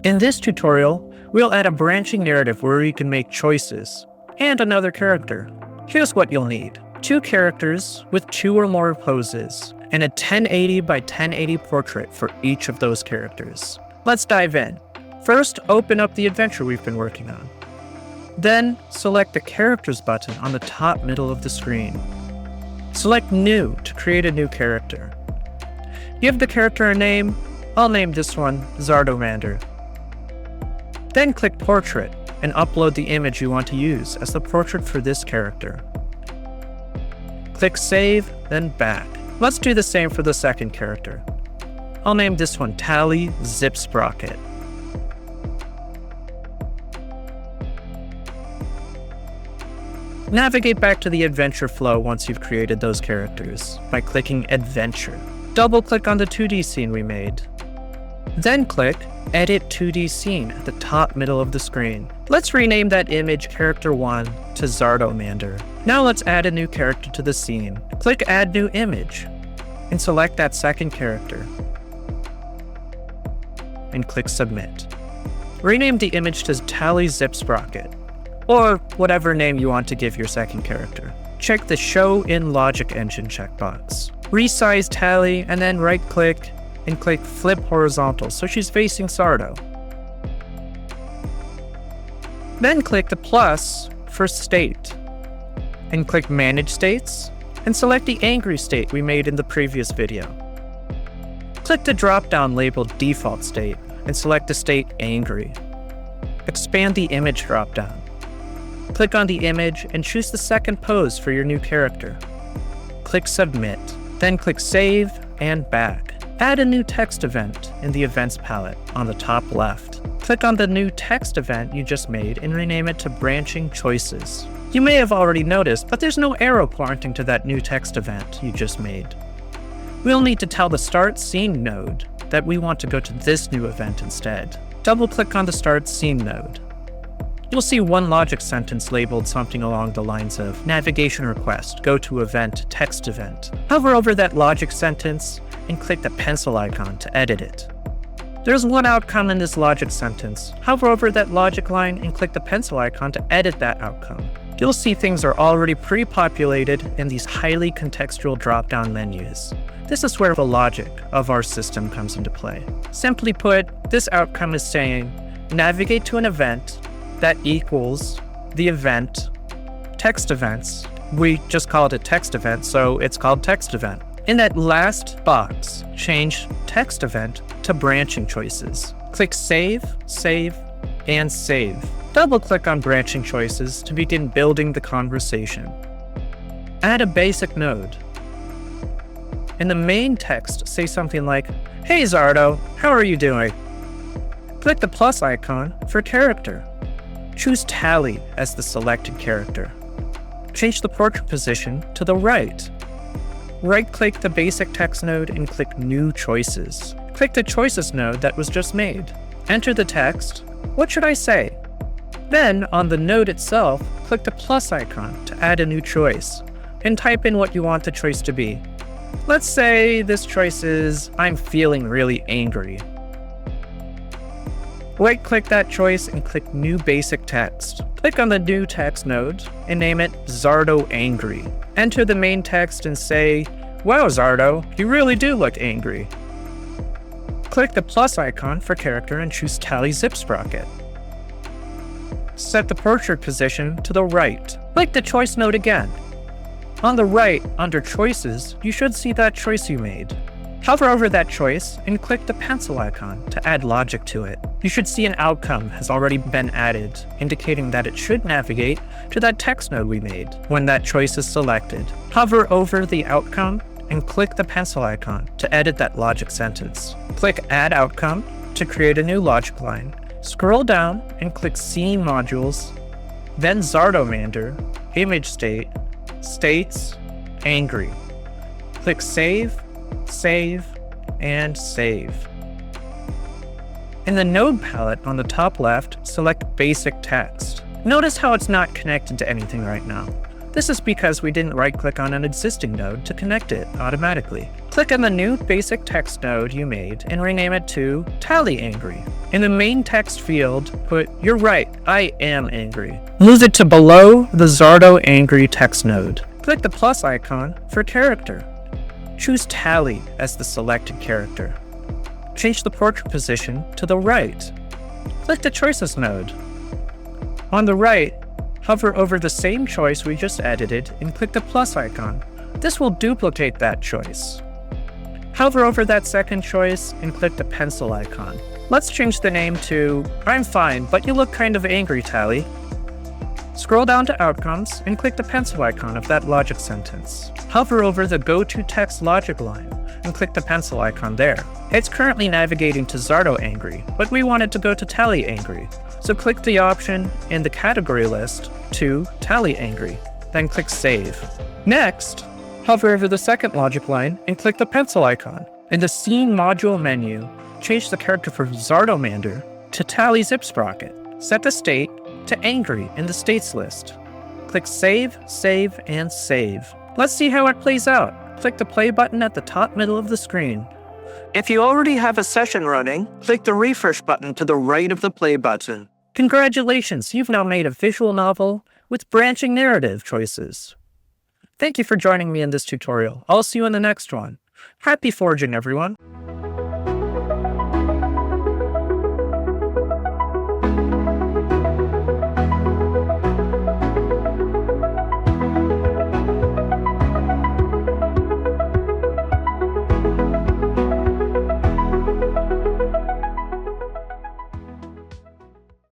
In this tutorial, we'll add a branching narrative where you can make choices, and another character. Here's what you'll need. 2 characters with 2 or more poses, and a 1080 by 1080 portrait for each of those characters. Let's dive in. First, open up the adventure we've been working on. Then, select the Characters button on the top middle of the screen. Select New to create a new character. Give the character a name. I'll name this one Zardomander. Then click Portrait and upload the image you want to use as the portrait for this character. Click Save, then Back. Let's do the same for the second character. I'll name this one Tally Zipsprocket. Navigate back to the adventure flow once you've created those characters by clicking Adventure. Double-click on the 2D scene we made. Then click Edit 2D Scene at the top middle of the screen. Let's rename that image Character 1 to Zardomander. Now let's add a new character to the scene. Click Add New Image and select that second character. And click Submit. Rename the image to Tally Zipsprocket, or whatever name you want to give your second character. Check the Show in Logic Engine checkbox. Resize Tally and then right-click and click Flip Horizontal so she's facing Zardo. Then click the plus for State and click Manage States and select the angry state we made in the previous video. Click the drop-down labeled Default State and select the state Angry. Expand the image drop-down. Click on the image and choose the second pose for your new character. Click Submit, then click Save and Back. Add a new text event in the Events palette on the top left. Click on the new text event you just made and rename it to Branching Choices. You may have already noticed, but there's no arrow pointing to that new text event you just made. We'll need to tell the Start Scene node that we want to go to this new event instead. Double-click on the Start Scene node. You'll see one logic sentence labeled something along the lines of Navigation Request, Go to Event, Text Event. Hover over that logic sentence and click the pencil icon to edit it. There's one outcome in this logic sentence. Hover over that logic line and click the pencil icon to edit that outcome. You'll see things are already pre-populated in these highly contextual drop-down menus. This is where the logic of our system comes into play. Simply put, this outcome is saying, navigate to an event that equals the event text events. We just called it text event, so it's called text event. In that last box, change text event to branching choices. Click Save, Save, and Save. Double-click on branching choices to begin building the conversation. Add a basic node. In the main text, say something like, Hey Zardo, how are you doing? Click the plus icon for character. Choose Tally as the selected character. Change the portrait position to the right. Right-click the basic text node and click New Choices. Click the Choices node that was just made. Enter the text. What should I say? Then, on the node itself, click the plus icon to add a new choice, and type in what you want the choice to be. Let's say this choice is, I'm feeling really angry. Right-click that choice and click New Basic Text. Click on the New Text node and name it Zardo Angry. Enter the main text and say, Wow Zardo, you really do look angry. Click the plus icon for character and choose Tally Zipsprocket. Set the portrait position to the right. Click the choice node again. On the right, under Choices, you should see that choice you made. Hover over that choice and click the pencil icon to add logic to it. You should see an outcome has already been added, indicating that it should navigate to that text node we made when that choice is selected. Hover over the outcome and click the pencil icon to edit that logic sentence. Click Add Outcome to create a new logic line. Scroll down and click Scene Modules, then Zardomander, Image State, States, Angry. Click Save, Save, and Save. In the node palette on the top left, select Basic Text. Notice how it's not connected to anything right now. This is because we didn't right-click on an existing node to connect it automatically. Click on the new basic text node you made and rename it to Tally Angry. In the main text field, put "You're right, I am angry." Move it to below the Zardo Angry text node. Click the plus icon for character. Choose Tally as the selected character. Change the portrait position to the right. Click the Choices node. On the right, hover over the same choice we just edited and click the plus icon. This will duplicate that choice. Hover over that second choice and click the pencil icon. Let's change the name to "I'm fine, but you look kind of angry, Tally." Scroll down to Outcomes and click the pencil icon of that logic sentence. Hover over the Go To Text logic line and click the pencil icon there. It's currently navigating to Zardo Angry, but we want it to go to Tally Angry. So click the option in the category list to Tally Angry, then click Save. Next, hover over the second logic line and click the pencil icon. In the Scene Module menu, change the character from Zardomander to Tally Zip Sprocket. Set the state to Angry in the states list. Click Save, Save, and Save. Let's see how it plays out. Click the play button at the top middle of the screen. If you already have a session running, click the refresh button to the right of the play button. Congratulations, you've now made a visual novel with branching narrative choices. Thank you for joining me in this tutorial. I'll see you in the next one. Happy forging, everyone!